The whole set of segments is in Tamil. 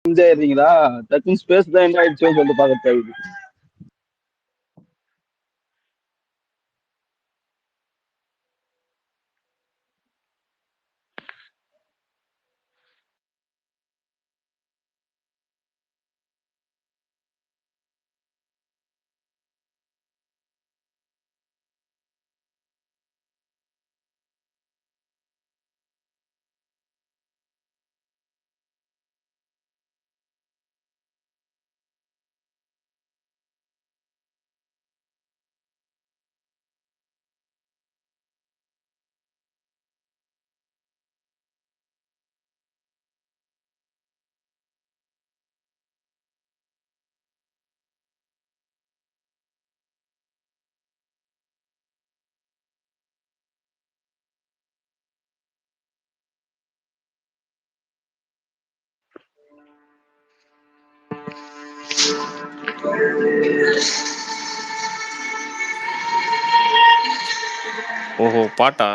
ஆயிடுறீங்களா? டக்குன்னு ஸ்பேஸ் தான் என்ன ஆயிடுச்சோன்னு சொல்லிட்டு பார்க்க தேவையில்லை. ஓஹோ, பாட்டா?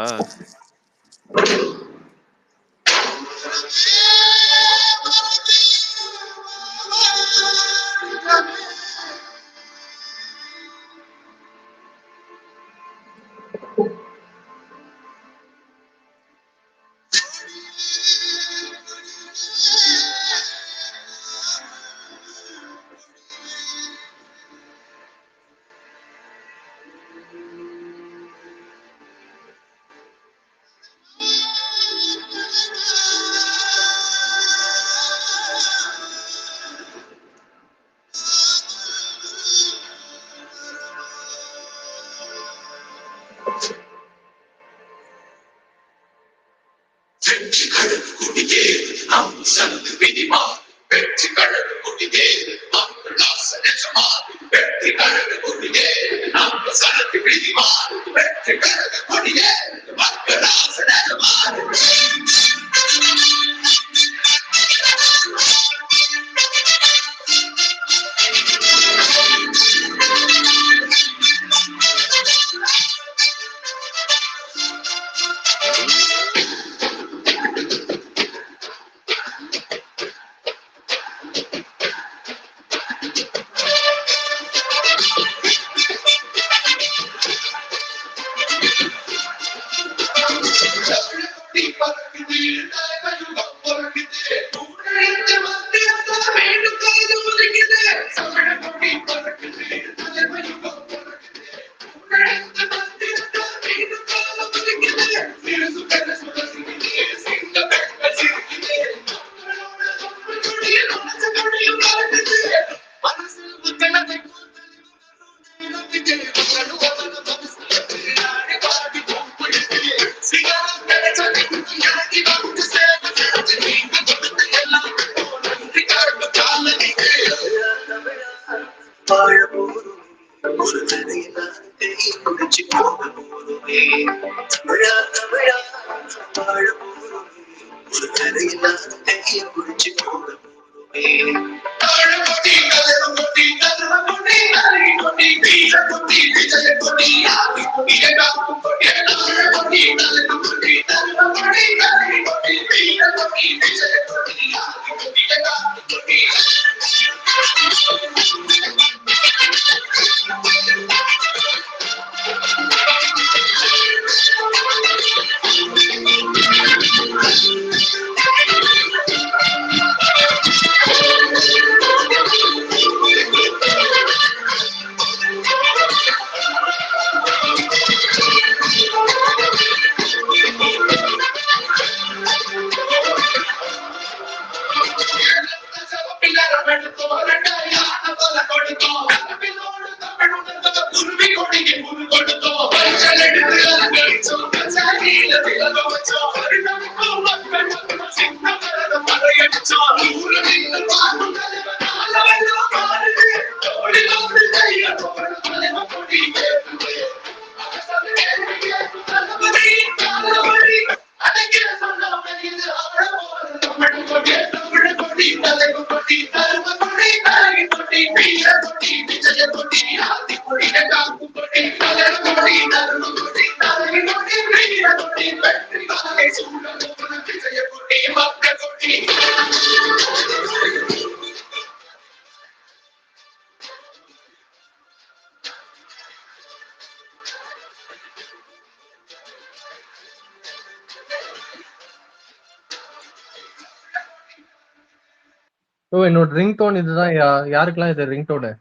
என்னோட ரிங் டோன் இதுதான். யாருக்கெல்லாம் இது ரிங் டோனு?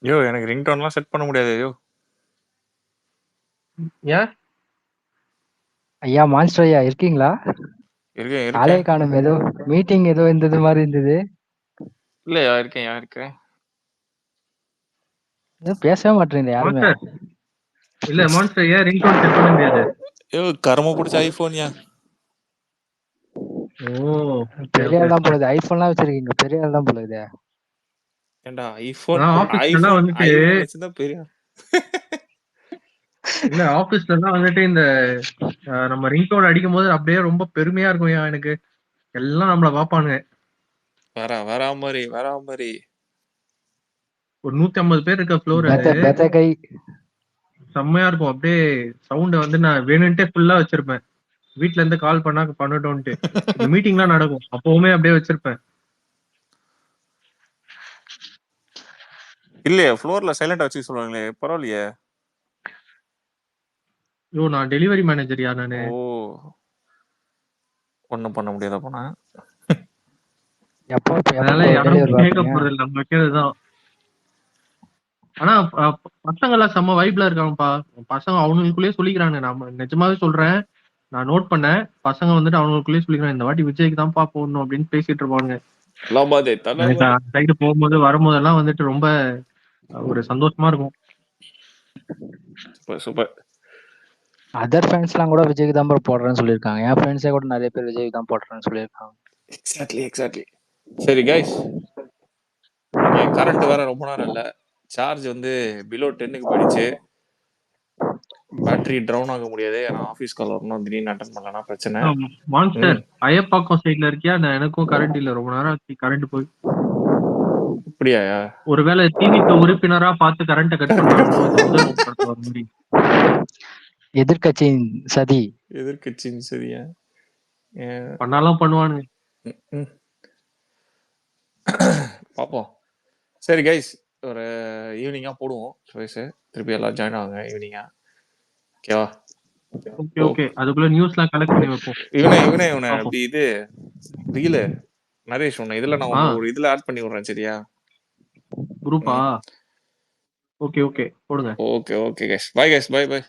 யோ எனக்கு ரிங்டோன்லாம் செட் பண்ண முடியாது யோ. ஏன்? ஐயா மான்ஸ்டர் ஐயா இருக்கீங்களா? இருக்கேன் ஆளே இருக்கேன். காணும். ஏதோ மீட்டிங் ஏதோ இருந்தது மாதிரி இருந்தது. இல்லையா இருக்கேன். ஏதோ பேசவே மாட்டேங்குது யாருமே. மான்ஸ்டர் இல்ல மான்ஸ்டர் ஏன் ரிங் டோன் செட் பண்ண முடியாது? யோ கரும பிடிச்ச ஐபோன்யா. ஓ பெரிய ஆள் தான் போலுது. ஐபோன்லாம் வச்சிருக்கீங்க, பெரிய ஆள் தான் போலுது. ஏண்டா ஐபோன் ஆபீஸ்ல எல்லாம் வந்துட்டு ஐபோன் வச்சுதான் பெரிய. இல்ல ஆபீஸ்ல எல்லாம் வந்துட்டு இந்த நம்ம ரிங் டோன் அடிக்கும் போது அப்படியே ரொம்ப பெருமையா இருக்கும். எனக்கு எல்லாம் நம்மள பாப்பானுங்க. வரா மாதிரி ஒரு 150 பேர் இருக்க ஃப்ளோர் அது. பெத்த கை. செம்மையா இருக்கும். அப்படியே சவுண்ட வந்து நான் வேணும்ட்டே ஃபுல்லா வச்சிருப்பேன். வீட்ல இருந்து கால் பண்ணா பண்ணட்டோன்ட்டு. இந்த மீட்டிங்லாம் நடக்கும் அப்பவுமே அப்படியே வச்சிருப்பேன். இல்லையா ஃப்ளோர்ல சைலண்டா வச்சு சொல்லுவாங்களே, பரவாயில்லையே. ஐயோ நான் டெலிவரி மேனேஜர் யா நானு. ஓ ஒண்ணும் பண்ண முடியாத போனா. அதனால யாரும் கேட்க போறது இல்லை, நம்ம வைக்கிறதுதான். ஆனா பசங்க எல்லாம் செம்ம வைப்ல இருக்காங்கப்பா. பசங்க அவனுக்குள்ளேயே சொல்லிக்கிறாங்க. நான் நிஜமாவே சொல்றேன், நான் நோட் பண்ணேன். பசங்க வந்துட்டு அவங்களுக்குள்ளேயே சொல்லிக்கிறாங்க, இந்த வாட்டி விஜய்க்கு தான்ப்பா போடணும் அப்படின்னு பேசிட்டு இருப்பாங்க. சைடு போகும்போது வரும்போதெல்லாம் வந்துட்டு ரொம்ப ஒரு சந்தோஷமா இருக்கும். சூப்பர். அதர் ஃப்ரெண்ட்ஸ்லாம் கூட விஜய்க்கு தான் போடுறேன்னு சொல்லியிருக்காங்க. என் ஃப்ரெண்ட்ஸே கூட நிறைய பேர் விஜய்க்கு தான் போடுறேன்னு சொல்லியிருக்காங்க. எக்ஸாக்ட்லி. சரி கைஸ், கரண்ட் வேற ரொம்ப நேரம் இல்ல. சார்ஜ் வந்து பிலோ 10க்கு போயிடுச்சு. பேட்டரி டவுன் ஆக முடியாது. நான் ஆபீஸ் கால் வரணும், திடீர்னு அட்டெண்ட் பண்ணலனா பிரச்சனை. மான்ஸ்டர் ஐயப்பாக்கம் சைடுல இருக்கியா? எனக்கும் கரண்ட் இல்ல, ரொம்ப நேரம் கரண்ட் போய். அப்படியா? ஒருவேளை திமுக உறுப்பினரா பார்த்து கரண்ட கட் பண்றாங்களோ இந்த முதல் படத்துல வர மாதிரி. எதிர்கட்சியின் சதி. எதிர்கட்சியின் சதியா? பண்ணாலும் பண்ணுவானுங்க. பாப்போம். சரி கைஸ், ஒரு ஈவினிங்கா போடுவோம் சாய்ஸ். திருப்பி எல்லாம் ஜாயின் ஆகுங்க ஈவினிங்கா. ஓகேவா? ஓகே. அதுக்குள்ள நியூஸ்லாம் கலெக்ட் பண்ணி வைப்போம். இவனே அப்படி இது ரீல் நரேஷ் ஒண்ணு இதுல நான் ஒரு இதுல ஆட் பண்ணி விடுறேன். சரியா? குரூப்பா? ஓகே போடுங்க. Okay guys. Bye guys. Bye. By.